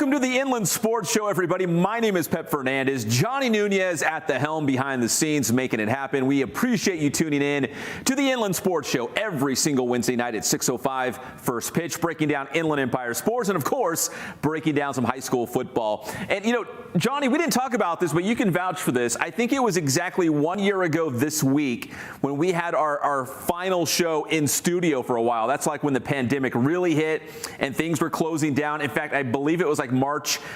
Welcome to the Inland Sports Show, everybody. My name is Pep Fernandez. Johnny Nunez at the helm behind the scenes making it happen. We appreciate you tuning in to the Inland Sports Show every single Wednesday night at 6:05 first pitch, breaking down Inland Empire sports and, of course, breaking down some high school football. And, you know, Johnny, we didn't talk about this, but you can vouch for this. I think it was exactly 1 year ago this week when we had our final show in studio for a while. That's like when the pandemic really hit and things were closing down. In fact, I believe it was like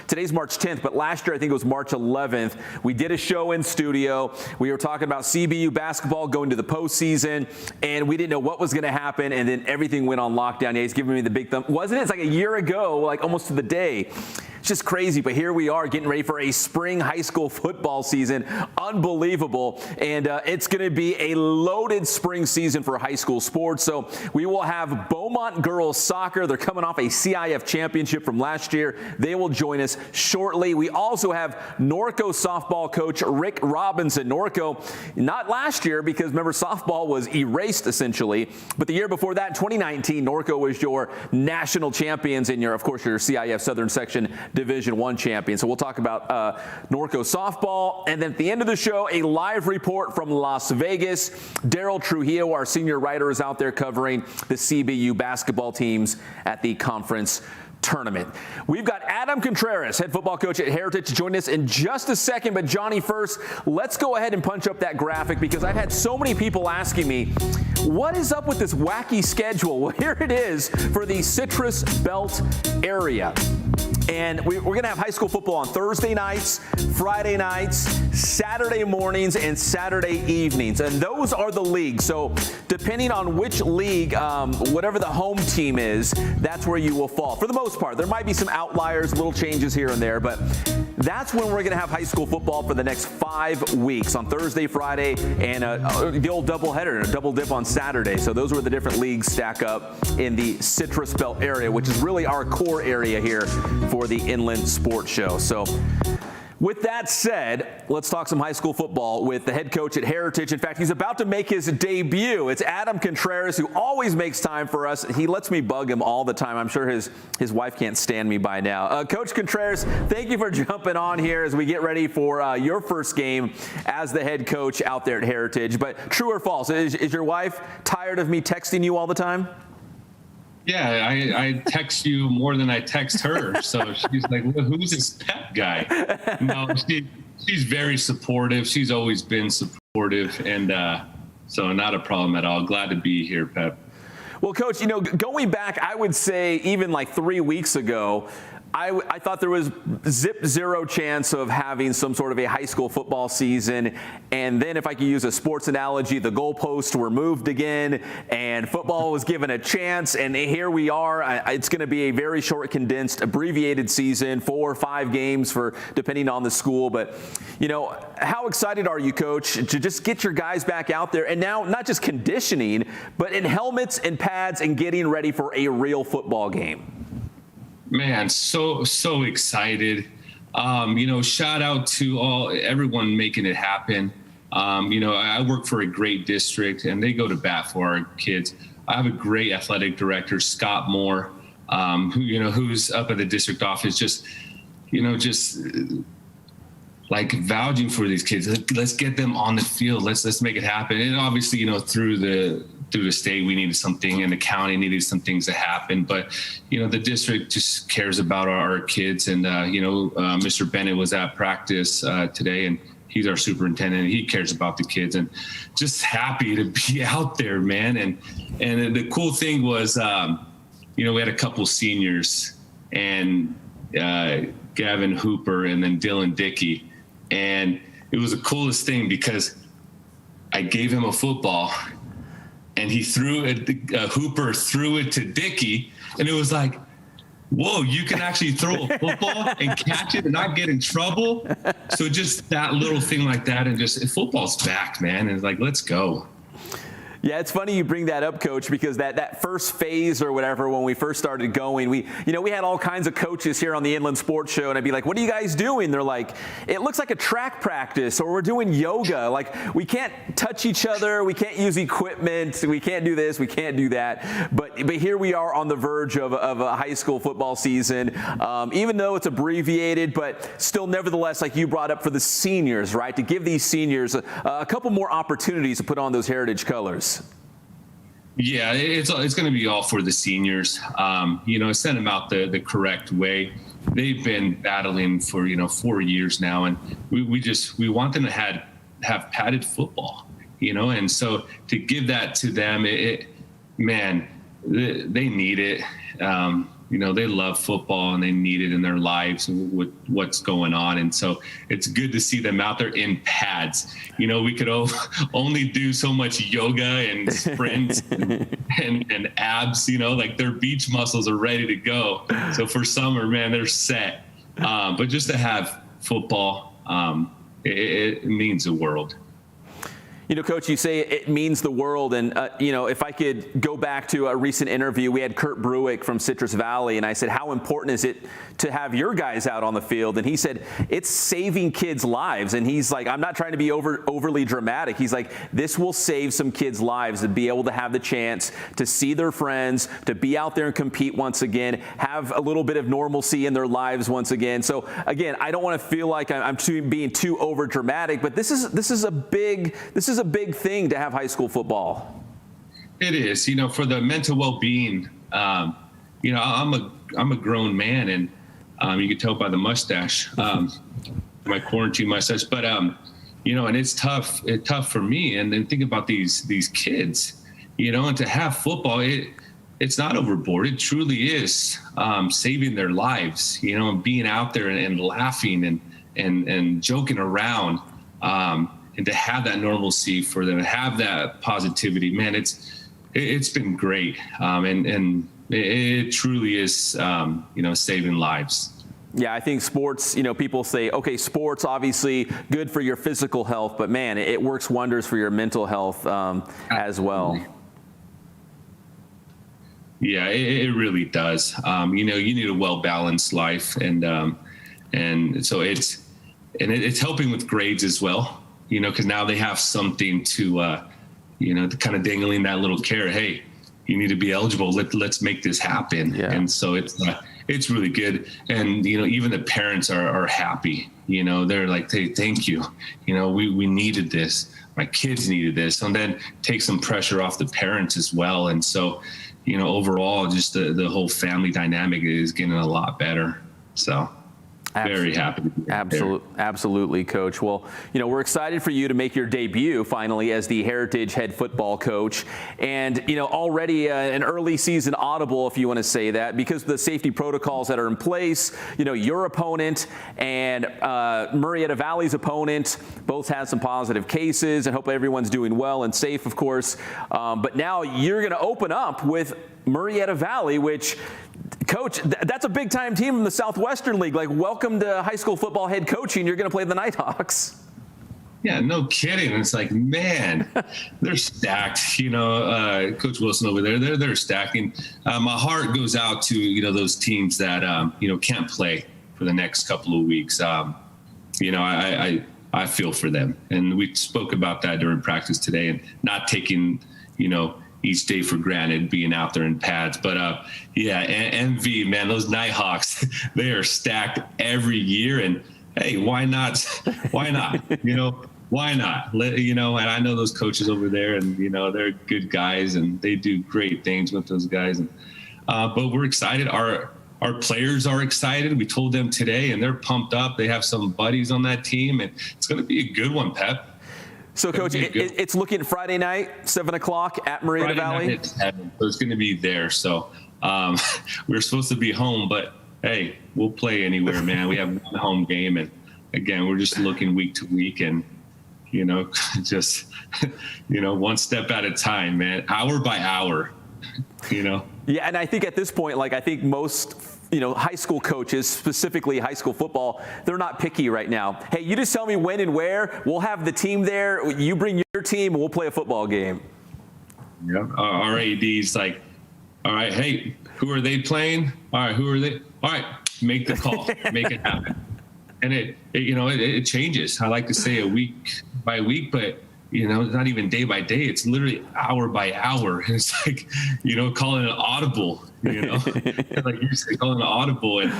today's March 10th, but last year I think it was March 11th. We did a show in studio. We were talking about CBU basketball going to the postseason, and we didn't know what was going to happen, and then everything went on lockdown. Yeah, he's giving me the big thumb. Wasn't it? It's like a year ago, like almost to the day. It's just crazy, but here we are getting ready for a spring high school football season. Unbelievable, and it's going to be a loaded spring season for high school sports. So we will have Beaumont girls soccer. They're coming off a CIF championship from last year. They will join us shortly. We also have Norco softball coach Rick Robinson. Norco, not last year because remember softball was erased essentially, but the year before that, 2019, Norco was your national champions and of course, your CIF Southern Section Division I champion. So we'll talk about Norco softball. And then at the end of the show, a live report from Las Vegas. Daryl Trujillo, our senior writer, is out there covering the CBU basketball teams at the conference tournament. We've got Adam Contreras, head football coach at Heritage, to join us in just a second. But Johnny, first, let's go ahead and punch up that graphic because I've had so many people asking me, what is up with this wacky schedule? Well, here it is for the Citrus Belt area. And we're going to have high school football on Thursday nights, Friday nights, Saturday mornings, and Saturday evenings. And those are the leagues. So depending on which league, whatever the home team is, that's where you will fall. For the most part, there might be some outliers, little changes here and there, but that's when we're going to have high school football for the next 5 weeks on Thursday, Friday, and the old doubleheader, a double dip on Saturday. So those were the different leagues stack up in the Citrus Belt area, which is really our core area here for the Inland Sports Show. So with that said, let's talk some high school football with the head coach at Heritage. In fact, he's about to make his debut. It's Adam Contreras, who always makes time for us. He lets me bug him all the time. I'm sure his wife can't stand me by now. Coach Contreras, thank you for jumping on here as we get ready for your first game as the head coach out there at Heritage. But true or false, is your wife tired of me texting you all the time? Yeah, I text you more than I text her. So she's like, well, who's this Pep guy? No, she's very supportive. She's always been supportive. And so not a problem at all. Glad to be here, Pep. Well, Coach, you know, going back, I would say even like 3 weeks ago, I thought there was zero chance of having some sort of a high school football season. And then if I could use a sports analogy, the goalposts were moved again and football was given a chance. And here we are. It's going to be a very short, condensed, abbreviated season, 4 or 5 games for depending on the school. But, you know, how excited are you, Coach, to just get your guys back out there and now not just conditioning, but in helmets and pads and getting ready for a real football game? Man, so excited. You know, shout out to everyone making it happen. You know, I work for a great district and they go to bat for our kids. I have a great athletic director, Scott Moore, who's up at the district office, just like vouching for these kids. Let's get them on the field. Let's make it happen. And obviously, you know, through the state, we needed something, and the county needed some things to happen. But, you know, the district just cares about our kids. And, Mr. Bennett was at practice today, and he's our superintendent. He cares about the kids, and just happy to be out there, man. And the cool thing was, we had a couple seniors, and Gavin Hooper and then Dylan Dickey. And it was the coolest thing because I gave him a football and he threw it, Hooper threw it to Dickey, and it was like, whoa, you can actually throw a football and catch it and not get in trouble. So just that little thing like that, and just football's back, man. And it's like, let's go. Yeah, it's funny you bring that up, Coach, because that first phase or whatever, when we first started going, we had all kinds of coaches here on the Inland Sports Show, and I'd be like, what are you guys doing? They're like, it looks like a track practice, or we're doing yoga. Like, we can't touch each other, we can't use equipment, we can't do this, we can't do that. But here we are on the verge of a high school football season, even though it's abbreviated, but still nevertheless, like you brought up for the seniors, right, to give these seniors a couple more opportunities to put on those heritage colors. Yeah, it's going to be all for the seniors. Send them out the correct way. They've been battling for 4 years now, and we want them to have padded football. And so to give that to them, they need it. They love football and they need it in their lives with what's going on. And so it's good to see them out there in pads. We could only do so much yoga and sprints and abs, like their beach muscles are ready to go. So for summer, man, they're set. But just to have football, it means the world. Coach, you say it means the world. And, if I could go back to a recent interview, we had Kurt Bruick from Citrus Valley, and I said, how important is it to have your guys out on the field? And he said, it's saving kids' lives. And he's like, I'm not trying to be overly dramatic. He's like, this will save some kids' lives to be able to have the chance to see their friends, to be out there and compete once again, have a little bit of normalcy in their lives once again. So, again, I don't want to feel like I'm being too over dramatic, but this is a big thing to have high school football. It is, for the mental well-being. I'm a grown man, and you can tell by the mustache, my quarantine mustache. But and it's tough. It's tough for me. And then think about these kids, and to have football, it's not overboard. It truly is saving their lives. And being out there and laughing and joking around. And to have that normalcy for them, to have that positivity, man, it's been great. And it truly is, saving lives. Yeah, I think sports, people say, okay, sports obviously good for your physical health, but man, it works wonders for your mental health as well. Yeah, it really does. You need a well-balanced life, and so it's helping with grades as well. Because now they have something to, to kind of dangling that little carrot. Hey, you need to be eligible. Let's make this happen. Yeah. And so it's really good. And, even the parents are happy. They're like, hey, thank you. We needed this. My kids needed this. And then take some pressure off the parents as well. And so, overall, just the whole family dynamic is getting a lot better. So. Very happy to be there. Absolutely, Coach. Well, we're excited for you to make your debut finally as the Heritage head football coach. And, already an early season audible, if you want to say that, because of the safety protocols that are in place. Your opponent and Murrieta Valley's opponent both had some positive cases, and hope everyone's doing well and safe, of course. But now you're going to open up with Murrieta Valley, which, Coach, that's a big-time team in the Southwestern League. Like, welcome to high school football head coaching. You're going to play the Nighthawks. Yeah, no kidding. It's like, man, they're stacked. Coach Wilson over there, they're stacking. My heart goes out to, those teams that, can't play for the next couple of weeks. I feel for them. And we spoke about that during practice today, and not taking, each day for granted, being out there in pads. But MV, man, those Nighthawks, they are stacked every year. And hey, why not? Why not? Why not? And I know those coaches over there, and they're good guys, and they do great things with those guys. And but we're excited. Our players are excited. We told them today, and they're pumped up. They have some buddies on that team, and it's going to be a good one, Pep. So, Coach, it's looking Friday night, 7 o'clock at Murrieta Valley? So it's going to be there. So we're supposed to be home, but, hey, we'll play anywhere, man. We have one home game. And, again, we're just looking week to week and, just, one step at a time, man, hour by hour, Yeah, and I think at this point, I think most high school coaches, specifically high school football, they're not picky right now. Hey, you just tell me when and where. We'll have the team there. You bring your team, and we'll play a football game. Yeah. Our AD's like, all right, hey, who are they playing? All right, who are they? All right, make the call, make it happen. And it changes. I like to say a week by week, but it's not even day by day. It's literally hour by hour. And it's like, calling an audible, like you said, calling an audible. And,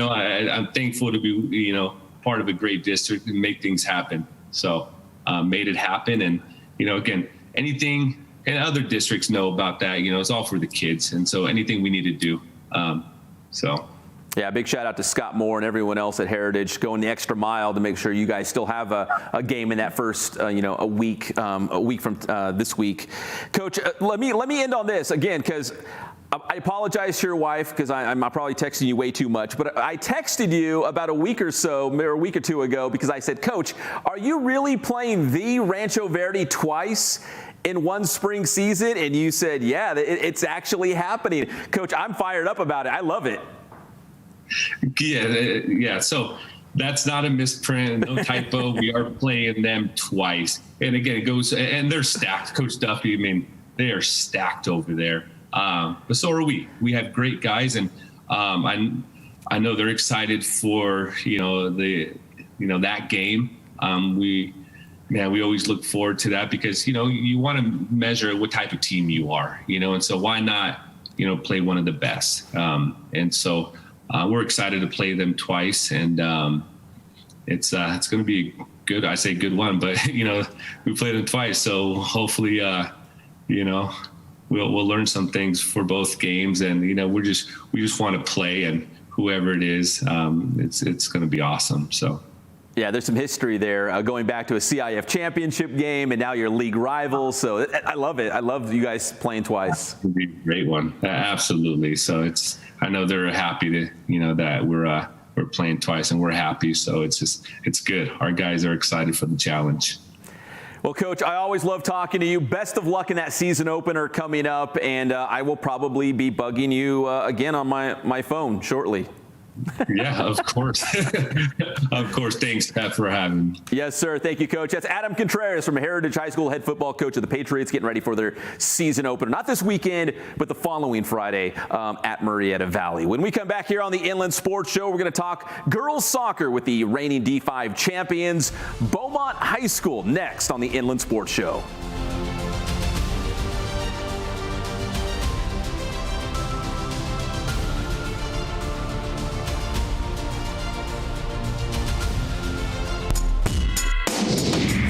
I'm thankful to be, part of a great district and make things happen. So made it happen. And, again, anything, and other districts know about that, it's all for the kids. And so anything we need to do. Yeah, big shout out to Scott Moore and everyone else at Heritage going the extra mile to make sure you guys still have a game in that first, a week from this week. Coach, let me end on this again, because I apologize to your wife because I'm probably texting you way too much, but I texted you about a week or two ago because I said, Coach, are you really playing the Rancho Verde twice in one spring season? And you said, yeah, it's actually happening. Coach, I'm fired up about it. I love it. Yeah. So that's not a misprint, no typo. We are playing them twice. And again, it goes, and they're stacked. Coach Duffy, they are stacked over there. But so are we. We have great guys, and I know they're excited for that game. We always look forward to that because you want to measure what type of team you are, and so why not play one of the best. And so we're excited to play them twice, and it's going to be good. I say good one, but we played them twice, so hopefully we'll learn some things for both games, and we just want to play, and whoever it is, it's going to be awesome. So. Yeah, there's some history there going back to a CIF championship game, and now you're league rivals. So I love it. I love you guys playing twice. It'll be a great one. Absolutely. So I know they're happy to, that we're playing twice, and we're happy. So it's good. Our guys are excited for the challenge. Well, Coach, I always love talking to you. Best of luck in that season opener coming up, and I will probably be bugging you again on my phone shortly. Yeah, of course. Of course. Thanks, Pat, for having me. Yes, sir. Thank you, Coach. That's Adam Contreras from Heritage High School, head football coach of the Patriots, getting ready for their season opener. Not this weekend, but the following Friday at Murrieta Valley. When we come back here on the Inland Sports Show, we're going to talk girls soccer with the reigning D5 champions, Beaumont High School, next on the Inland Sports Show.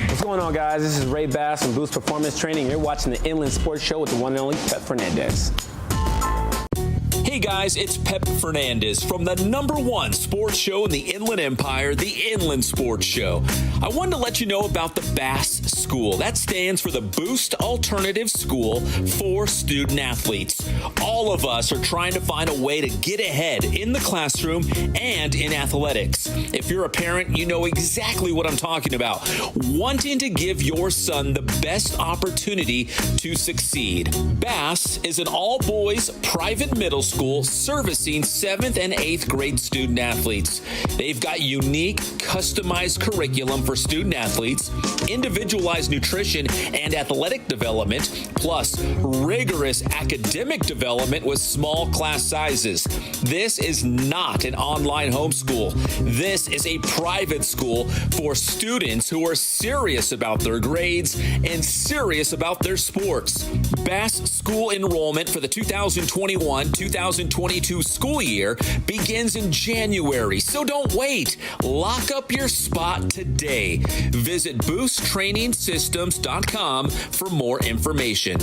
What's going on, guys? This is Ray Bass from Boost Performance Training. You're watching the Inland Sports Show with the one and only Pep Fernandez. Hey guys, it's Pep Fernandez from the #1 sports show in the Inland Empire, the Inland Sports Show. I wanted to let you know about the BASS School. That stands for the Boost Alternative School for Student Athletes. All of us are trying to find a way to get ahead in the classroom and in athletics. If you're a parent, you know exactly what I'm talking about. Wanting to give your son the best opportunity to succeed. BASS is an all-boys private middle school servicing 7th and 8th grade student athletes. They've got unique, customized curriculum for student athletes, individualized nutrition and athletic development, plus rigorous academic development with small class sizes. This is not an online homeschool. This is a private school for students who are serious about their grades and serious about their sports. BASS school enrollment for the 2021-2022 school year begins in January, so don't wait. Lock up your spot today. Visit boosttrainingsystems.com for more information.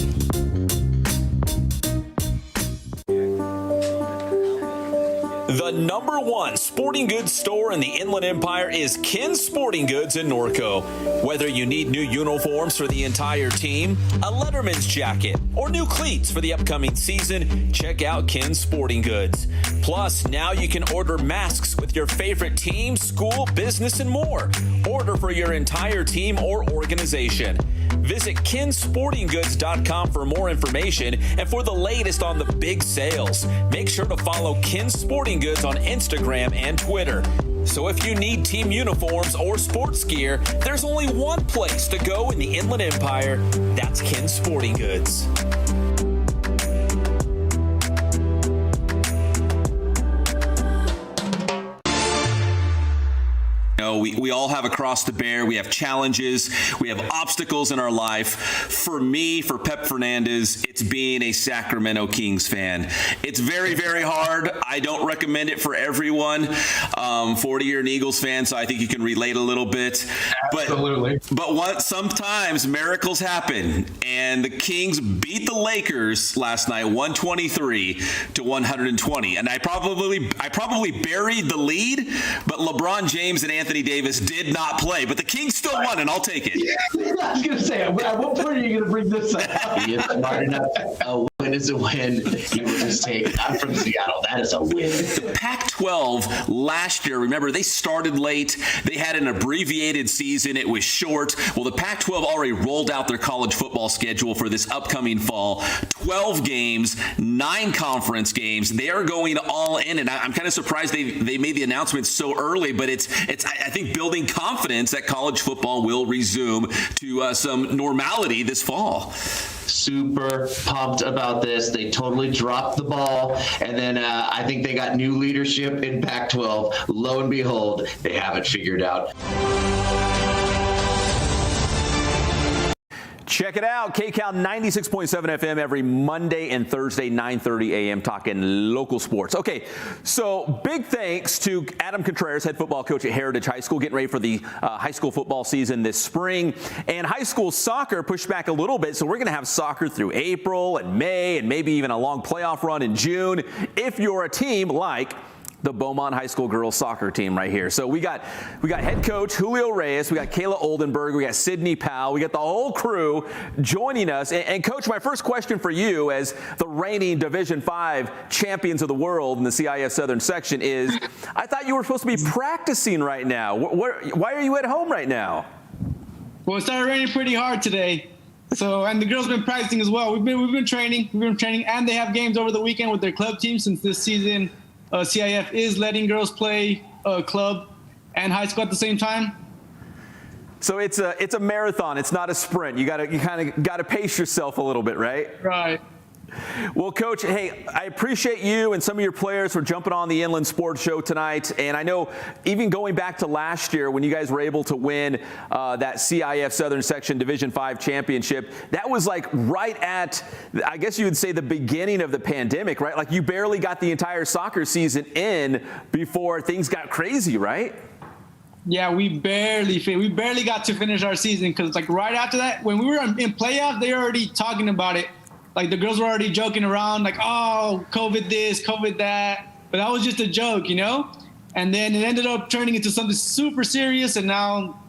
The #1 sporting goods store in the Inland Empire is Ken's Sporting Goods in Norco. Whether you need new uniforms for the entire team, a Letterman's jacket, or new cleats for the upcoming season, check out Ken's Sporting Goods. Plus, now you can order masks with your favorite team, school, business, and more. Order for your entire team or organization. Visit kensportinggoods.com for more information and for the latest on the big sales. Make sure to follow Ken's Sporting Goods on Instagram and Twitter. So if you need team uniforms or sports gear, there's only one place to go in the Inland Empire. That's Ken's Sporting Goods. We all have a cross to bear. We have challenges. We have obstacles in our life. For me, for Pep Fernandez, it's being a Sacramento Kings fan. It's very, very hard. I don't recommend it for everyone. 40-year Eagles fan, so I think you can relate a little bit. Absolutely. But sometimes miracles happen, and the Kings beat the Lakers last night, 123-120. And I probably buried the lead, but LeBron James and Anthony Davis did not play, but the Kings still won, and I'll take it. Yeah, I was going to say, at what point are you going to bring this up? You're smart enough. A win is a win. You will just take, I'm from Seattle. That is a win. The Pac-12 last year, remember, they started late. They had an abbreviated season. It was short. Well, the Pac-12 already rolled out their college football schedule for this upcoming fall. 12 games, 9 conference games. They are going all in, and I'm kind of surprised they made the announcement so early, but it's I think building confidence that college football will resume to some normality this fall. Super pumped about this. They totally dropped the ball, and then I think they got new leadership in Pac-12. Lo and behold, they have it figured out. Check it out. KCAL 96.7 FM every Monday and Thursday, 9:30 a.m. talking local sports. Okay, so big thanks to Adam Contreras, head football coach at Heritage High School, getting ready for the high school football season this spring. And high school soccer pushed back a little bit, so we're going to have soccer through April and May and maybe even a long playoff run in June if you're a team like the Beaumont High School girls soccer team right here. So we got head coach Julio Reyes, we got Kayla Oldenburg, we got Sydney Powell, we got the whole crew joining us. And Coach, my first question for you as the reigning Division V champions of the world in the CIF Southern Section is, I thought you were supposed to be practicing right now. Why are you at home right now? Well, it started raining pretty hard today. And the girls have been practicing as well. We've been training, and they have games over the weekend with their club team since this season. CIF is letting girls play club and high school at the same time. So it's a marathon. It's not a sprint. You kind of got to pace yourself a little bit, right? Right. Well, Coach, hey, I appreciate you and some of your players for jumping on the Inland Sports Show tonight. And I know even going back to last year when you guys were able to win that CIF Southern Section Division V championship, that was like right at, I guess you would say, the beginning of the pandemic, right? Like you barely got the entire soccer season in before things got crazy, right? Yeah, we barely got to finish our season because like right after that, when we were in playoffs, they were already talking about it. Like the girls were already joking around like, oh, COVID this, COVID that. But that was just a joke, you know? And then it ended up turning into something super serious. And now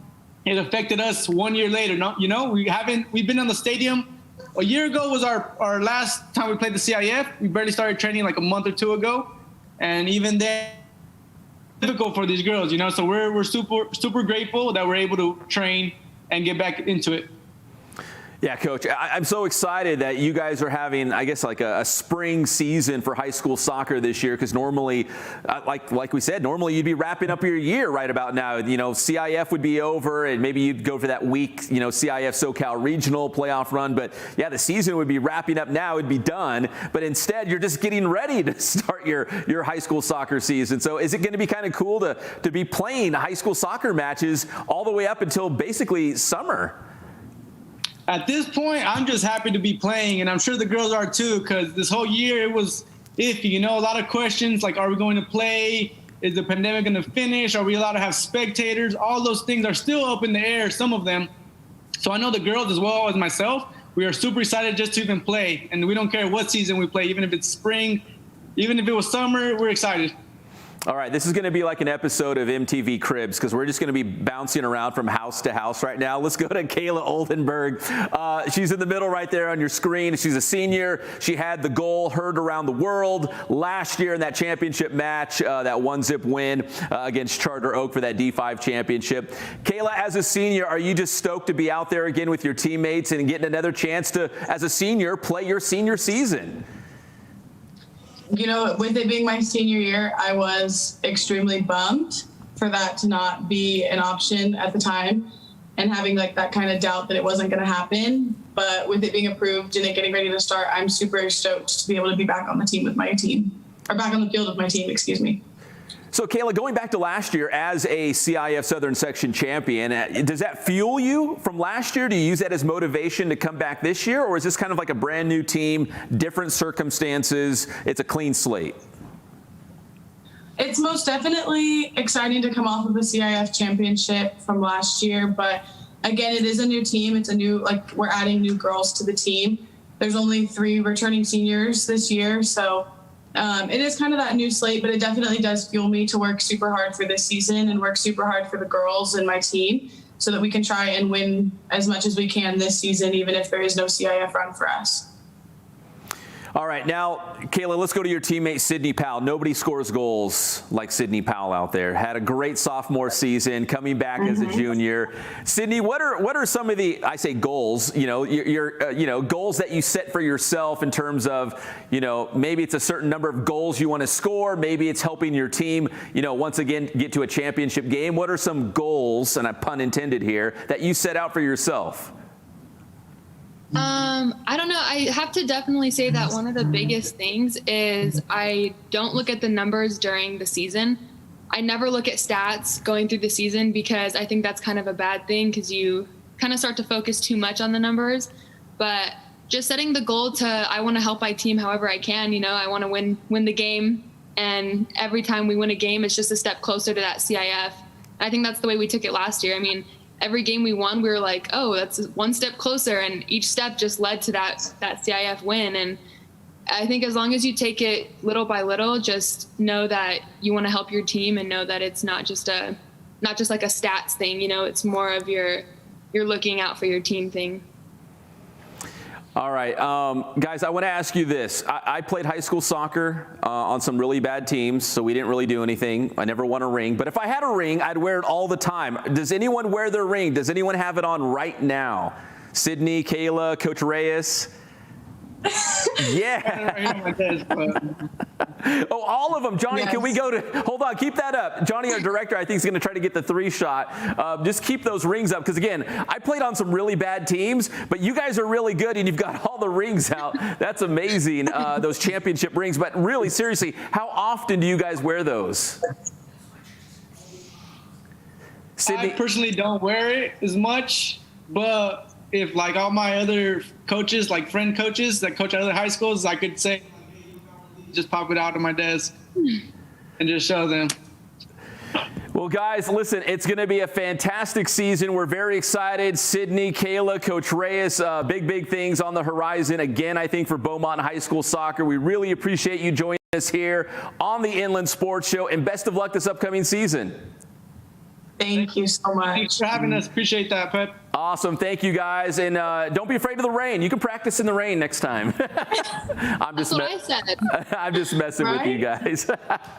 it affected us 1 year later. You know, we've been on the stadium. A year ago was our last time we played the CIF. We barely started training like a month or two ago. And even then, difficult for these girls, you know? So we're super grateful that we're able to train and get back into it. Yeah, Coach, I'm so excited that you guys are having, I guess, like a spring season for high school soccer this year because normally, like we said, normally you'd be wrapping up your year right about now. You know, CIF would be over and maybe you'd go for that week, you know, CIF SoCal regional playoff run. But, yeah, the season would be wrapping up now. It'd be done. But instead, you're just getting ready to start your high school soccer season. So is it going to be kind of cool to be playing high school soccer matches all the way up until basically summer? At this point, I'm just happy to be playing, and I'm sure the girls are too, because this whole year it was iffy. You know, a lot of questions like, are we going to play? Is the pandemic going to finish? Are we allowed to have spectators? All those things are still up in the air, some of them. So I know the girls as well as myself, we are super excited just to even play, and we don't care what season we play, even if it's spring, even if it was summer, we're excited. All right, this is going to be like an episode of MTV Cribs because we're just going to be bouncing around from house to house right now. Let's go to Kayla Oldenburg. She's in the middle right there on your screen. She's a senior. She had the goal heard around the world last year in that championship match, that 1-0 win against Charter Oak for that D5 championship. Kayla, as a senior, are you just stoked to be out there again with your teammates and getting another chance to, as a senior, play your senior season? You know, with it being my senior year, I was extremely bummed. for that to not be an option at the time, and having like that kind of doubt that it wasn't going to happen. But with it being approved and it getting ready to start, I'm super stoked to be able to be back on the team with my team, or back on the field with my team, excuse me. So, Kayla, going back to last year as a CIF Southern Section champion, does that fuel you from last year? Do you use that as motivation to come back this year? Or is this kind of like a brand new team, different circumstances, it's a clean slate? It's most definitely exciting to come off of the CIF championship from last year. But again, it is a new team. It's a new, like, we're adding new girls to the team. There's only 3 returning seniors this year. So it is kind of that new slate, but it definitely does fuel me to work super hard for this season and work super hard for the girls and my team so that we can try and win as much as we can this season, even if there is no CIF run for us. All right, now, Kayla, let's go to your teammate, Sydney Powell. Nobody scores goals like Sydney Powell out there. Had a great sophomore season, coming back as a junior. Sydney, what are some of the, I say goals, your goals that you set for yourself in terms of, maybe it's a certain number of goals you want to score, maybe it's helping your team, once again, get to a championship game. What are some goals, and a pun intended here, that you set out for yourself? I don't know. I have to definitely say that one of the biggest things is I don't look at the numbers during the season. I never look at stats going through the season because I think that's kind of a bad thing because you kind of start to focus too much on the numbers. But just setting the goal to, I want to help my team however I can. I want to win the game. And every time we win a game, it's just a step closer to that CIF. I think that's the way we took it last year. I mean, every game we won, we were like, oh, that's one step closer. And each step just led to that CIF win. And I think as long as you take it little by little, just know that you want to help your team and know that it's not just like a stats thing. It's more of you're looking out for your team thing. All right, guys, I want to ask you this. I played high school soccer on some really bad teams, so we didn't really do anything. I never won a ring. But if I had a ring, I'd wear it all the time. Does anyone wear their ring? Does anyone have it on right now? Sydney, Kayla, Coach Reyes? Yeah. Oh, all of them. Johnny, yes. Can we go to, hold on, keep that up. Johnny, our director, I think is going to try to get the 3 shot. Just keep those rings up. Because again, I played on some really bad teams, but you guys are really good and you've got all the rings out. That's amazing, those championship rings. But really, seriously, how often do you guys wear those? Sydney? I personally don't wear it as much, but if like all my other coaches, like friend coaches that coach at other high schools, I could say, just pop it out on my desk and just show them. Well, guys, listen, it's going to be a fantastic season. We're very excited. Sydney, Kayla, Coach Reyes, big things on the horizon. Again, I think for Beaumont High School Soccer, we really appreciate you joining us here on the Inland Sports Show, and best of luck this upcoming season. Thank you so much. Thanks for having us. Appreciate that, Pep. Awesome. Thank you, guys. And don't be afraid of the rain. You can practice in the rain next time. That's what I said. I'm just messing with you guys.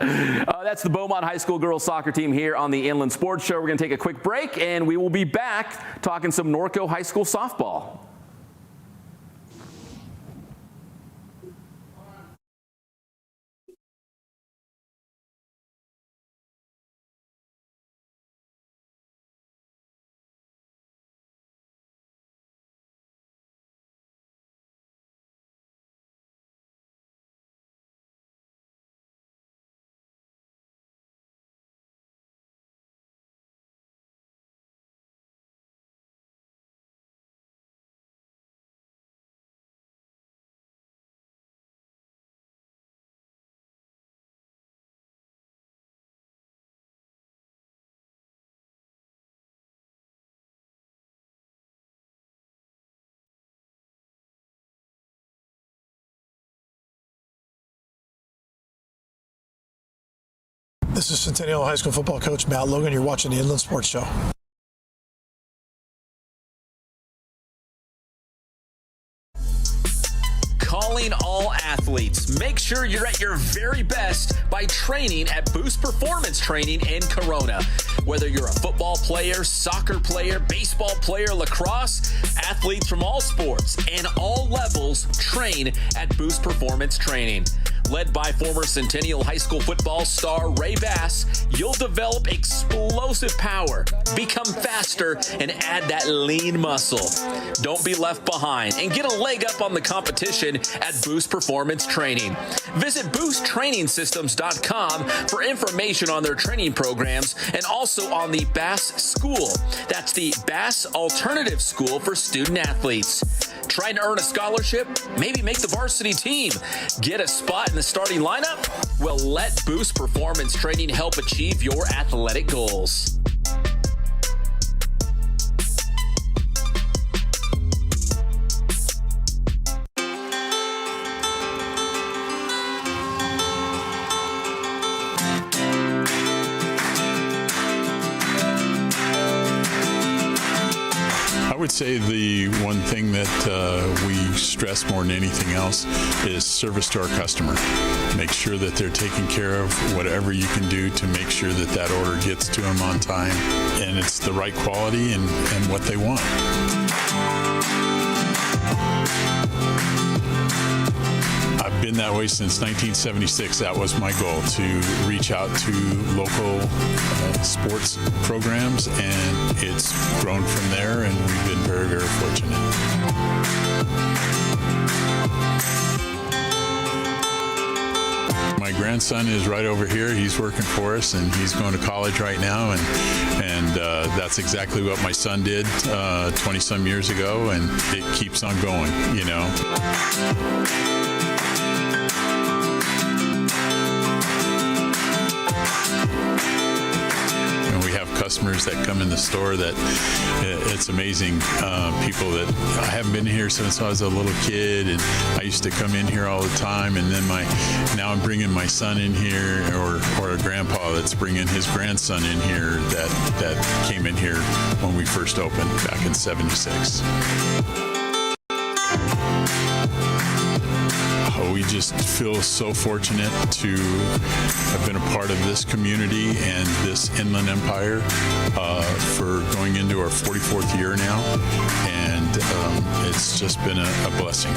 That's the Beaumont High School girls soccer team here on the Inland Sports Show. We're going to take a quick break, and we will be back talking some Norco High School softball. This is Centennial High School football coach Matt Logan. You're watching the Inland Sports Show. Calling all athletes. Make sure you're at your very best by training at Boost Performance Training in Corona. Whether you're a football player, soccer player, baseball player, lacrosse, athletes from all sports and all levels train at Boost Performance Training. Led by former Centennial High School football star Ray Bass, you'll develop explosive power, become faster, and add that lean muscle. Don't be left behind and get a leg up on the competition at Boost Performance Training. Visit boosttrainingsystems.com for information on their training programs and also on the Bass School. That's the Bass Alternative School for student athletes. Trying to earn a scholarship? Maybe make the varsity team. Get a spot in the starting lineup? Well, let Boost Performance Training help achieve your athletic goals. I would say the one thing that we stress more than anything else is service to our customer. Make sure that they're taking care of whatever you can do to make sure that that order gets to them on time and it's the right quality and what they want. I've been that way since 1976. That was my goal, to reach out to local sports programs, and it's grown from there, and we've been very, very fortunate. My grandson is right over here. He's working for us, and he's going to college right now, and that's exactly what my son did 20-some years ago, and it keeps on going, you know. Customers that come in the store that it's amazing. People that I haven't been here since I was a little kid, and I used to come in here all the time, and then now I'm bringing my son in here, or a grandpa that's bringing his grandson in here that came in here when we first opened back in '76. We just feel so fortunate to have been a part of this community and this Inland Empire for going into our 44th year now, and it's just been a blessing.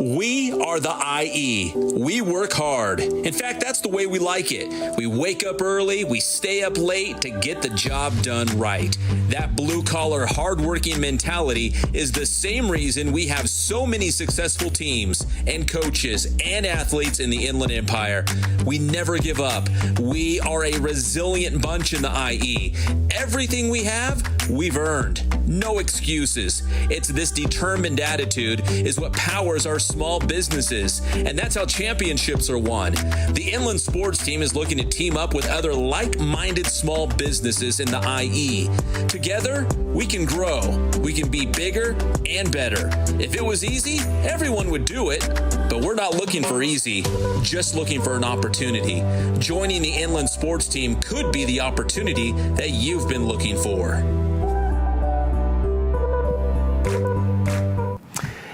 We are the IE. We work hard. In fact, that's the way we like it. We wake up early, we stay up late to get the job done right. That blue-collar, hard-working mentality is the same reason we have so many successful teams and coaches and athletes in the Inland Empire. We never give up. We are a resilient bunch in the IE. Everything we have, we've earned. No excuses. It's this determined attitude is what powers our small businesses, and that's how championships are won. The Inland Sports Team is looking to team up with other like-minded small businesses in the IE. Together, we can grow. We can be bigger and better. If it was easy, everyone would do it, but we're not looking for easy, just looking for an opportunity. Joining the Inland Sports Team could be the opportunity that you've been looking for.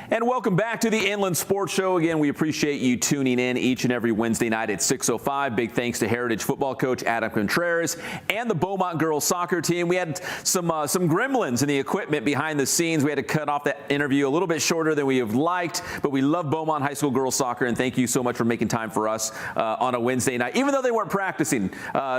And welcome back to the Inland Sports Show. Again, we appreciate you tuning in each and every Wednesday night at 6:05. Big thanks to Heritage football coach Adam Contreras and the Beaumont girls soccer team. We had some gremlins in the equipment behind the scenes. We had to cut off that interview a little bit shorter than we have liked, but we love Beaumont High School girls soccer, and thank you so much for making time for us on a Wednesday night. Even though they weren't practicing,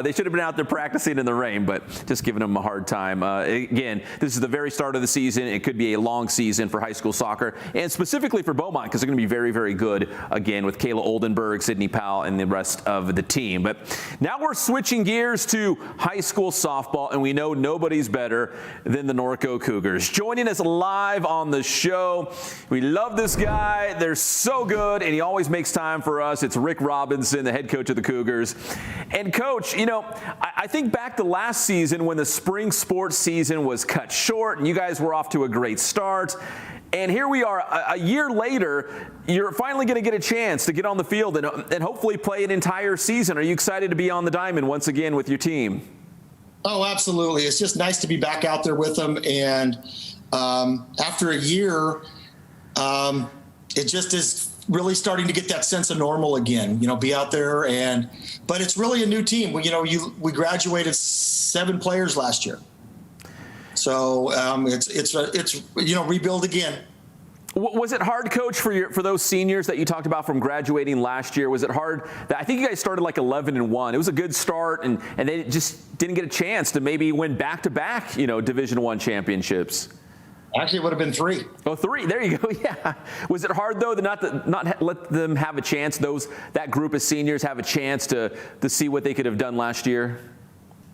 they should have been out there practicing in the rain, but just giving them a hard time. Again, this is the very start of the season. It could be a long season for high school soccer, and specifically for Beaumont, because they're going to be very, very good again with Kayla Oldenburg, Sydney Powell, and the rest of the team. But now we're switching gears to high school softball, and we know nobody's better than the Norco Cougars. Joining us live on the show, we love this guy. They're so good, and he always makes time for us. It's Rick Robinson, the head coach of the Cougars. And Coach, you know, I think back to last season when the spring sports season was cut short, and you guys were off to a great start. And here we are a year later, you're finally going to get a chance to get on the field and hopefully play an entire season. Are you excited to be on the diamond once again with your team? Oh, absolutely. It's just nice to be back out there with them. And after a year, it just is really starting to get that sense of normal again, you know, be out there. But it's really a new team. We graduated 7 players last year. So it's rebuild again. Was it hard, Coach, for those seniors that you talked about from graduating last year? Was it hard? I think you guys started like 11-1. It was a good start, and they just didn't get a chance to maybe win back-to-back, Division I championships. Actually, it would have been 3. Oh, 3. There you go. Yeah. Was it hard though to not let them have a chance? That group of seniors have a chance to see what they could have done last year.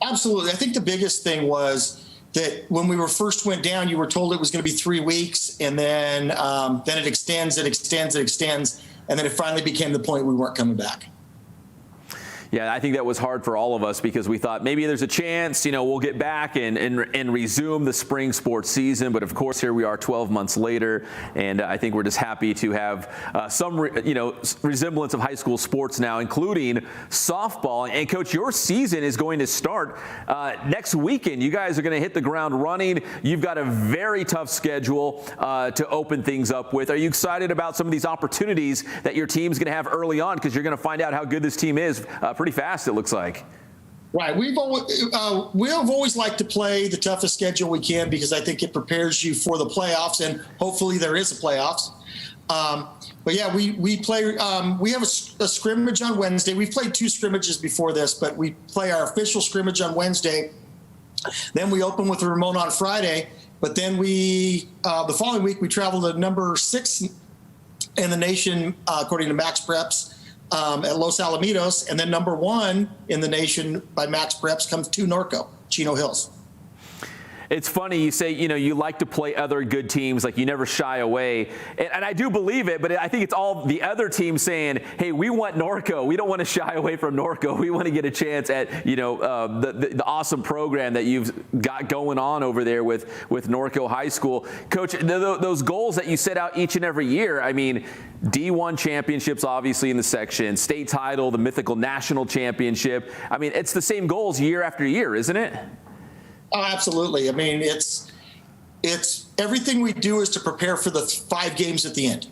Absolutely. I think the biggest thing was that when we first went down, you were told it was going to be 3 weeks, and then it extends, and then it finally became the point we weren't coming back. Yeah, I think that was hard for all of us because we thought maybe there's a chance, we'll get back and resume the spring sports season. But of course, here we are 12 months later, and I think we're just happy to have some resemblance of high school sports now, including softball. And Coach, your season is going to start next weekend. You guys are going to hit the ground running. You've got a very tough schedule to open things up with. Are you excited about some of these opportunities that your team's going to have early on? Because you're going to find out how good this team is pretty fast, it looks like. Right. We have always liked to play the toughest schedule we can because I think it prepares you for the playoffs, and hopefully there is a playoffs. But yeah, we play. We have a scrimmage on Wednesday. We've played 2 scrimmages before this, but we play our official scrimmage on Wednesday. Then we open with Ramon on Friday. But then the following week we travel to number 6 in the nation according to Max Preps. At Los Alamitos, and then number 1 in the nation by Max Preps comes to Norco, Chino Hills. It's funny you say, you like to play other good teams, like you never shy away. And I do believe it, but I think it's all the other teams saying, hey, we want Norco. We don't want to shy away from Norco. We want to get a chance at, the awesome program that you've got going on over there with Norco High School. Coach, those goals that you set out each and every year, I mean, D1 championships, obviously, in the section, state title, the mythical national championship. I mean, it's the same goals year after year, isn't it? Oh, absolutely. I mean, it's everything we do is to prepare for the 5 games at the end.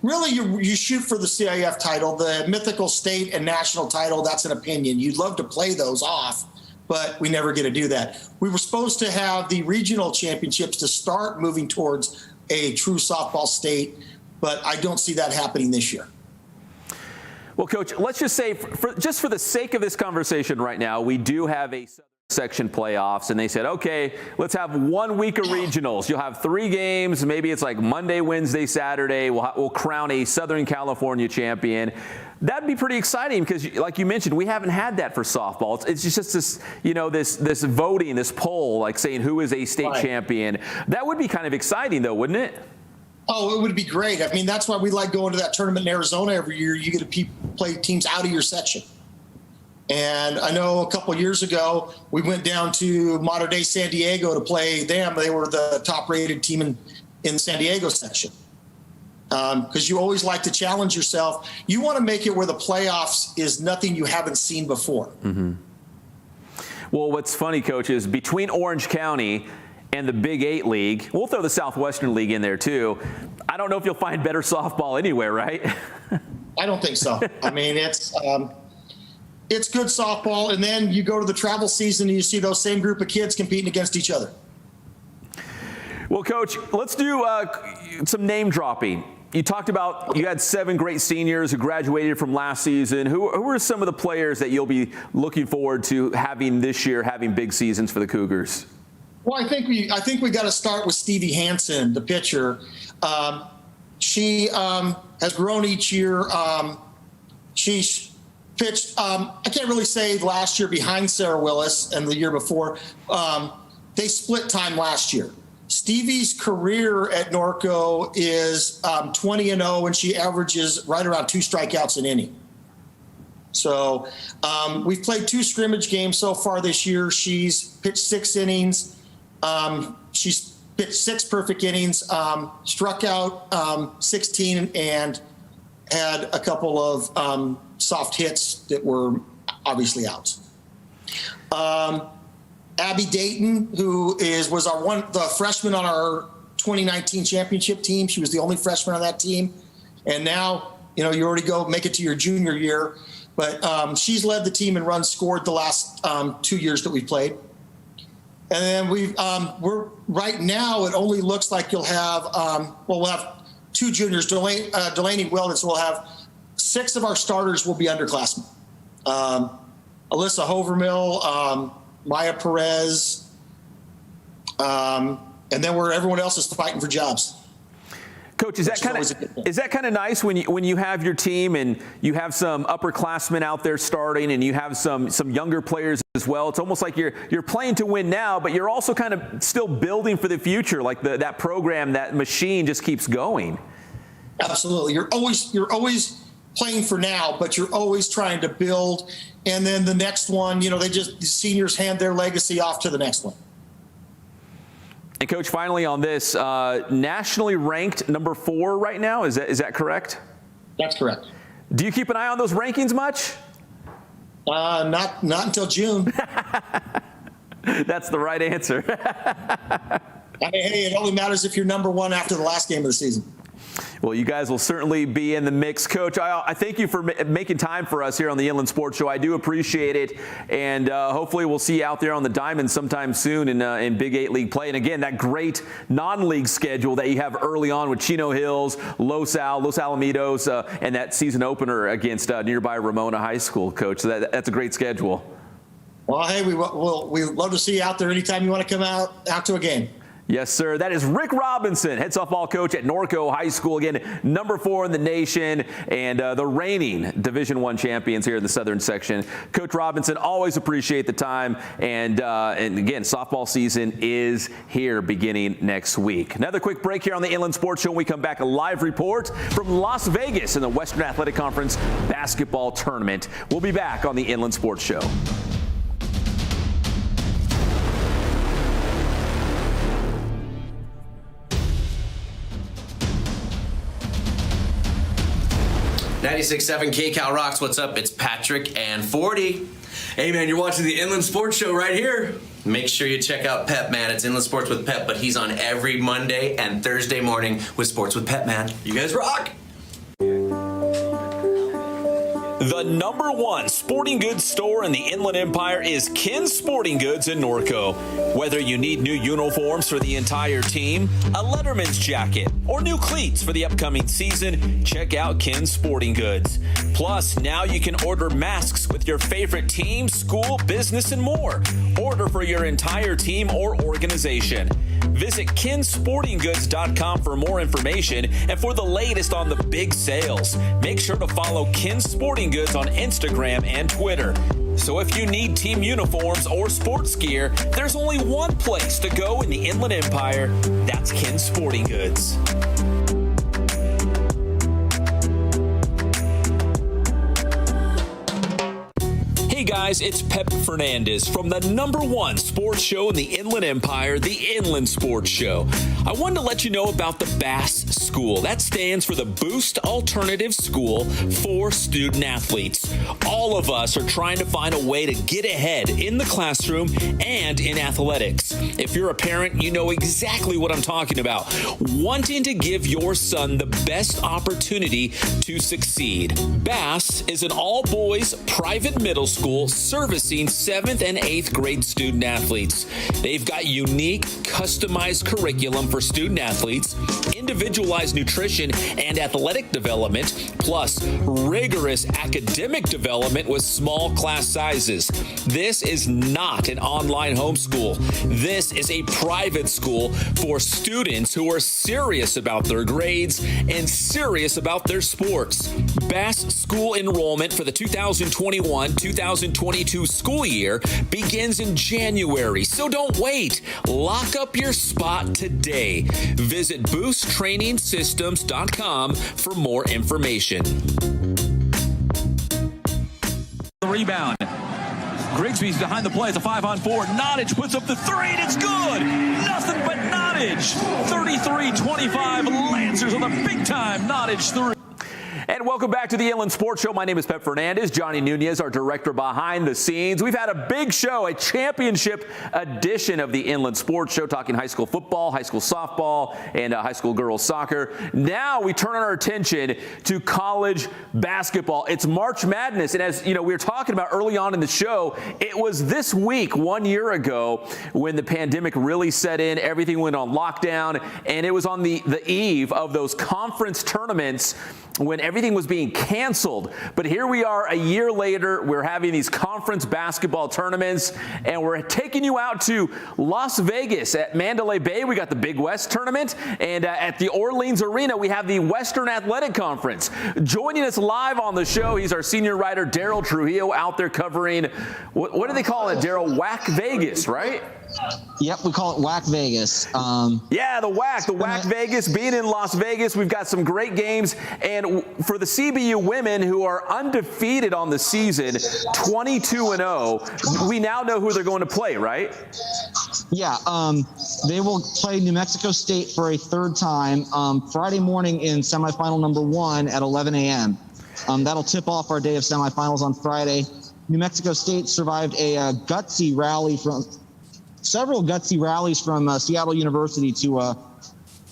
Really, you shoot for the CIF title, the mythical state and national title. That's an opinion. You'd love to play those off, but we never get to do that. We were supposed to have the regional championships to start moving towards a true softball state, but I don't see that happening this year. Well, Coach, let's just say, just for the sake of this conversation right now, we do have a section playoffs, and they said, okay, let's have 1 week of regionals. You'll have 3 games. Maybe it's like Monday, Wednesday, Saturday. We'll crown a Southern California champion. That'd be pretty exciting because, like you mentioned, we haven't had that for softball. It's just this, this voting, this poll, like saying who is a state champion. That would be kind of exciting, though, wouldn't it? Oh, it would be great. I mean, that's why we like going to that tournament in Arizona every year. You get to play teams out of your section. And I know a couple of years ago, we went down to modern day San Diego to play them. They were the top rated team in the San Diego section. Because you always like to challenge yourself. You want to make it where the playoffs is nothing you haven't seen before. Mm-hmm. Well, what's funny, Coach, is between Orange County and the Big 8 League, we'll throw the Southwestern League in there too. I don't know if you'll find better softball anywhere, right? I don't think so. I mean, it's good softball, and then you go to the travel season and you see those same group of kids competing against each other. Well, Coach, let's do some name dropping. You talked about you had 7 great seniors who graduated from last season. Who are some of the players that you'll be looking forward to having this year, having big seasons for the Cougars? Well, I think we got to start with Stevie Hansen, the pitcher. She has grown each year. She's pitched, I can't really say last year behind Sarah Willis and the year before. They split time last year. Stevie's career at Norco is 20-0, and she averages right around 2 strikeouts an inning. So we've played 2 scrimmage games so far this year. She's pitched 6 innings. She's pitched 6 perfect innings, struck out 16, and had a couple of soft hits that were obviously outs. Abby Dayton, who was the freshman on our 2019 championship team. She was the only freshman on that team. And now, you already make it to your junior year. But she's led the team in runs scored the last 2 years that we've played. And then we're right now, it only looks like you'll have, we'll have 2 juniors, Delaney Weldon, so we'll have 6 of our starters will be underclassmen. Alyssa Hovermill, Maya Perez, and then everyone else is fighting for jobs. Coach, is that kind of nice when you have your team and you have some upperclassmen out there starting and you have some younger players as well? It's almost like you're playing to win now, but you're also kind of still building for the future. Like that program, that machine just keeps going. Absolutely, you're always playing for now, but you're always trying to build. And then the next one, the seniors hand their legacy off to the next one. And Coach, finally on this, nationally ranked number 4 right now. Is that correct? That's correct. Do you keep an eye on those rankings much? Not until June. That's the right answer. Hey, it only matters if you're number 1 after the last game of the season. Well, you guys will certainly be in the mix. Coach, I thank you for making time for us here on the Inland Sports Show. I do appreciate it, and hopefully we'll see you out there on the diamond sometime soon in Big 8 League play. And again, that great non-league schedule that you have early on with Chino Hills, Los Alamitos, and that season opener against nearby Ramona High School, Coach. So that's a great schedule. Well, hey, we'd love to see you out there anytime you want to come out to a game. Yes, sir. That is Rick Robinson, head softball coach at Norco High School. Again, number 4 in the nation and the reigning Division I champions here in the Southern Section. Coach Robinson, always appreciate the time. And again, softball season is here beginning next week. Another quick break here on the Inland Sports Show. When we come back, a live report from Las Vegas in the Western Athletic Conference basketball tournament. We'll be back on the Inland Sports Show. .96.7 KCal Rocks. What's up? It's Patrick and 40. Hey, man, you're watching the Inland Sports Show right here. Make sure you check out Pep, man. It's Inland Sports with Pep, but he's on every Monday and Thursday morning with Sports with Pep, man. You guys rock. The number 1 sporting goods store in the Inland Empire is Ken's Sporting Goods in Norco. Whether you need new uniforms for the entire team, a Letterman's jacket, or new cleats for the upcoming season, check out Ken's Sporting Goods. Plus, now you can order masks with your favorite team, school, business, and more. Order for your entire team or organization. Visit kensportinggoods.com for more information and for the latest on the big sales. Make sure to follow Ken's Sporting Goods on Instagram and Twitter. So if you need team uniforms or sports gear, there's only one place to go in the Inland Empire. That's Ken's Sporting Goods. Hey guys, it's Pep Fernandez from the number 1 sports show in the Inland Empire, the Inland Sports Show. I wanted to let you know about the BASS School. That stands for the Boost Alternative School for Student Athletes. All of us are trying to find a way to get ahead in the classroom and in athletics. If you're a parent, you know exactly what I'm talking about. Wanting to give your son the best opportunity to succeed. BASS is an all-boys private middle school servicing 7th and 8th grade student athletes. They've got unique, customized curriculum for student athletes, individualized nutrition and athletic development, plus rigorous academic development with small class sizes. This is not an online homeschool. This is a private school for students who are serious about their grades and serious about their sports. BASS school enrollment for the 2021-2022 school year begins in January, so don't wait. Lock up your spot today. Visit boosttrainingsystems.com for more information. The rebound. Grigsby's behind the play. It's a 5-on-4. Nottage puts up the 3, and it's good. Nothing but Nottage. 33-25. Lancers on the big time. Nottage 3. And welcome back to the Inland Sports Show. My name is Pep Fernandez. Johnny Nunez, our director behind the scenes. We've had a big show, a championship edition of the Inland Sports Show, talking high school football, high school softball, and high school girls soccer. Now we turn our attention to college basketball. It's March Madness, and as you know, we were talking about early on in the show, it was this week, 1 year ago, when the pandemic really set in. Everything went on lockdown, and it was on the eve of those conference tournaments when everything was being canceled. But here we are a year later. We're having these conference basketball tournaments, and we're taking you out to Las Vegas at Mandalay Bay. We got the Big West tournament, and at the Orleans Arena, we have the Western Athletic Conference. Joining us live on the show, he's our senior writer, Darryl Trujillo, out there covering, what do they call it, Darryl? WAC Vegas, right? Yep, we call it WAC Vegas. Yeah, the WAC Vegas. Being in Las Vegas, we've got some great games. And for the CBU women who are undefeated on the season, 22-0, we now know who they're going to play, right? Yeah, they will play New Mexico State for a third time Friday morning in semifinal number 1 at 11 a.m. That'll tip off our day of semifinals on Friday. New Mexico State survived a several gutsy rallies from Seattle University to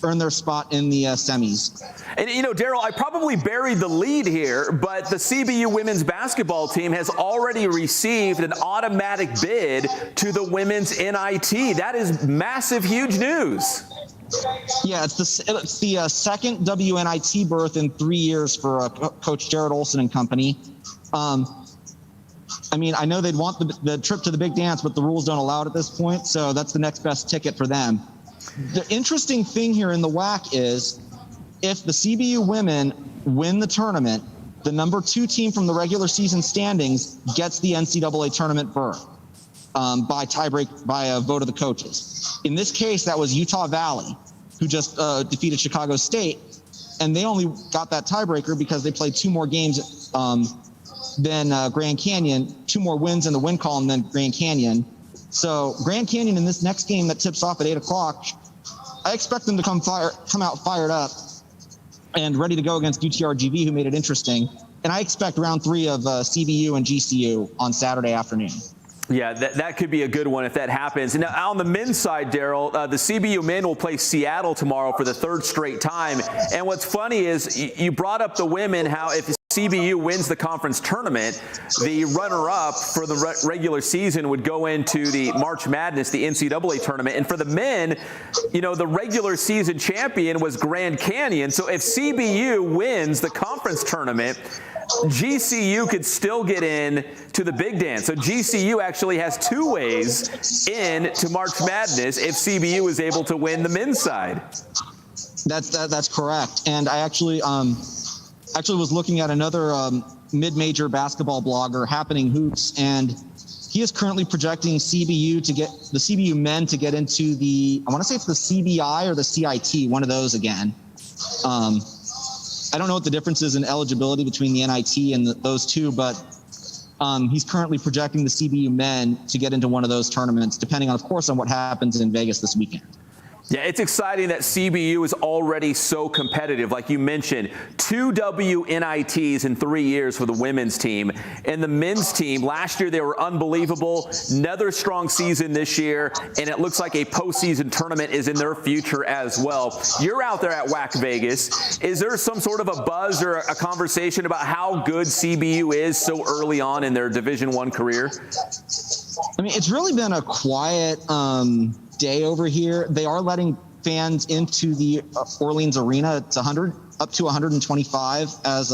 earn their spot in the semis. And, you know, Darryl, I probably buried the lead here, but the CBU women's basketball team has already received an automatic bid to the women's NIT. That is massive, huge news. Yeah, it's the second WNIT berth in 3 years for Coach Jared Olson and company. I mean, I know they'd want the trip to the big dance, but the rules don't allow it at this point, so that's the next best ticket for them. The interesting thing here in the WAC is if the CBU women win the tournament, the number 2 team from the regular season standings gets the NCAA tournament berth by tiebreak, by a vote of the coaches. In this case, that was Utah Valley, who just defeated Chicago State, and they only got that tiebreaker because they played 2 more games than Grand Canyon, 2 more wins in the win column than Grand Canyon. So Grand Canyon in this next game that tips off at 8 o'clock, I expect them to come out fired up and ready to go against UTRGV, who made it interesting. And I expect round 3 of CBU and GCU on Saturday afternoon. Yeah, that could be a good one if that happens. Now, on the men's side, Darryl, the CBU men will play Seattle tomorrow for the 3rd straight time. And what's funny is you brought up the women, how if CBU wins the conference tournament, the runner-up for the regular season would go into the March Madness, the NCAA tournament. And for the men, you know, the regular season champion was Grand Canyon. So if CBU wins the conference tournament, GCU could still get in to the big dance. So GCU actually has 2 ways in to March Madness if CBU is able to win the men's side. That's correct. And I actually was looking at another mid-major basketball blogger, Happening Hoops, and he is currently projecting the CBU men to get into the, I want to say it's the CBI or the CIT, one of those again. I don't know what the difference is in eligibility between the NIT and those two, but he's currently projecting the CBU men to get into one of those tournaments, depending on, of course, on what happens in Vegas this weekend. Yeah, it's exciting that CBU is already so competitive. Like you mentioned, 2 WNITs in 3 years for the women's team. And the men's team, last year they were unbelievable. Another strong season this year, and it looks like a postseason tournament is in their future as well. You're out there at WAC Vegas. Is there some sort of a buzz or a conversation about how good CBU is so early on in their Division I career? I mean, it's really been a quiet day over here. They are letting fans into the Orleans Arena. It's up to 125 as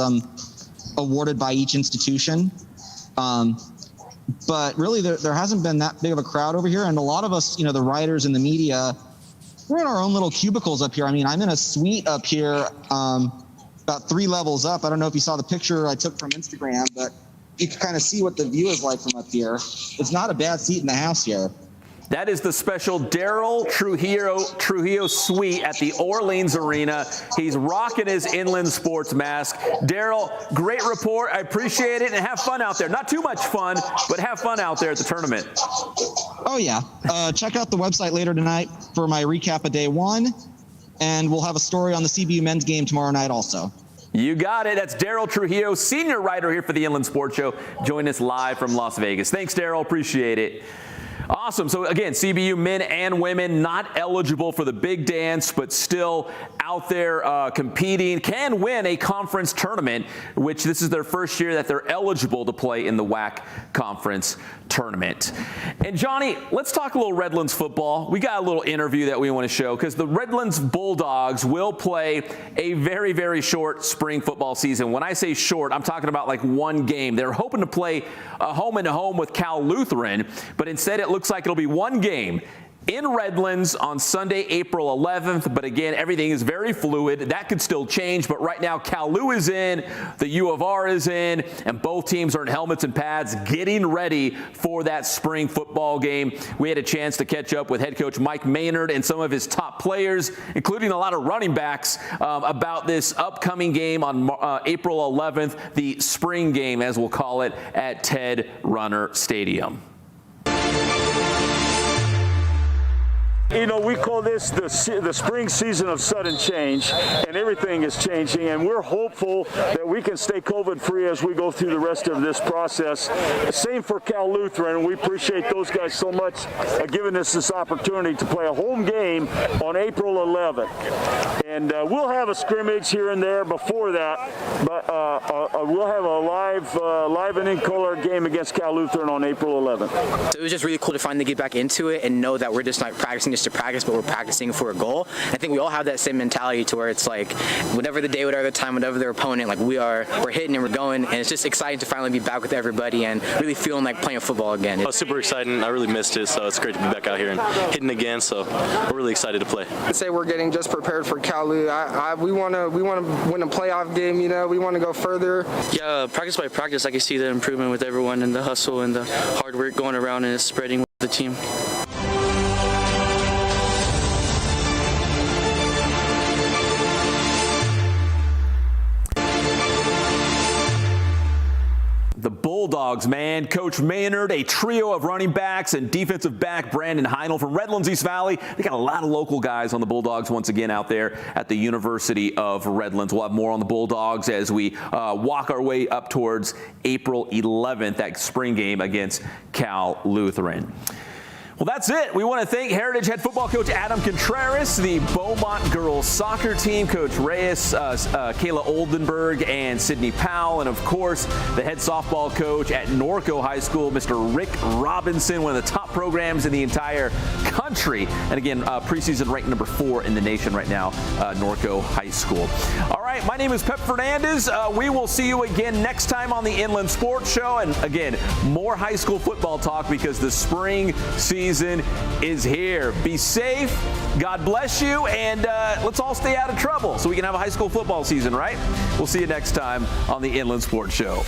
awarded by each institution. But really, there hasn't been that big of a crowd over here. And a lot of us, you know, the writers and the media, we're in our own little cubicles up here. I mean, I'm in a suite up here about 3 levels up. I don't know if you saw the picture I took from Instagram, but you can kind of see what the view is like from up here. It's not a bad seat in the house here. That is the special Darryl Trujillo suite at the Orleans Arena. He's rocking his Inland Sports mask. Darryl, great report. I appreciate it, and have fun out there. Not too much fun, but have fun out there at the tournament. Oh, yeah. Check out the website later tonight for my recap of day 1, and we'll have a story on the CBU men's game tomorrow night also. You got it. That's Daryl Trujillo, senior writer here for the Inland Sports Show. Join us live from Las Vegas. Thanks, Daryl. Appreciate it. Awesome. So again, CBU men and women not eligible for the big dance, but still out there competing, can win a conference tournament, which this is their first year that they're eligible to play in the WAC conference tournament. And Johnny, let's talk a little Redlands football. We got a little interview that we want to show because the Redlands Bulldogs will play a very, very short spring football season. When I say short, I'm talking about like one game. They're hoping to play a home-and-home with Cal Lutheran, but instead it looks like it'll be one game in Redlands on Sunday, April 11th. But again, everything is very fluid. That could still change. But right now, Cal-Lu is in, the U of R is in, and both teams are in helmets and pads getting ready for that spring football game. We had a chance to catch up with head coach Mike Maynard and some of his top players, including a lot of running backs, about this upcoming game on April 11th, the spring game, as we'll call it, at Ted Runner Stadium. You know, we call this the spring season of sudden change, and everything is changing, and we're hopeful that we can stay COVID-free as we go through the rest of this process. Same for Cal Lutheran. We appreciate those guys so much giving us this opportunity to play a home game on April 11th. And we'll have a scrimmage here and there before that, but we'll have a live and in-color game against Cal Lutheran on April 11th. So it was just really cool to finally get back into it and know that we're just not practicing just to practice, but we're practicing for a goal. I think we all have that same mentality to where it's like whatever the day, whatever the time, whatever their opponent, like we're hitting and we're going, and it's just exciting to finally be back with everybody and really feeling like playing football again. It's super exciting. I really missed it, so it's great to be back out here and hitting again. So we're really excited to play. I'd say we're getting just prepared for Cal-Lu. We want to win a playoff game. You know, we want to go further. Yeah, practice by practice, I can see the improvement with everyone and the hustle and the hard work going around and it's spreading with the team. The Bulldogs, man. Coach Maynard, a trio of running backs, and defensive back Brandon Heinel from Redlands East Valley. They got a lot of local guys on the Bulldogs once again out there at the University of Redlands. We'll have more on the Bulldogs as we walk our way up towards April 11th, that spring game against Cal Lutheran. Well, that's it. We want to thank Heritage head football coach Adam Contreras, the Beaumont girls soccer team, Coach Reyes, Kayla Oldenburg, and Sydney Powell, and of course, the head softball coach at Norco High School, Mr. Rick Robinson, one of the top programs in the entire country. And again, preseason ranked number 4 in the nation right now, Norco High School. All right, my name is Pep Fernandez. We will see you again next time on the Inland Sports Show. And again, more high school football talk because the spring season is here. Be safe. God bless you. And let's all stay out of trouble so we can have a high school football season, right? We'll see you next time on the Inland Sports Show.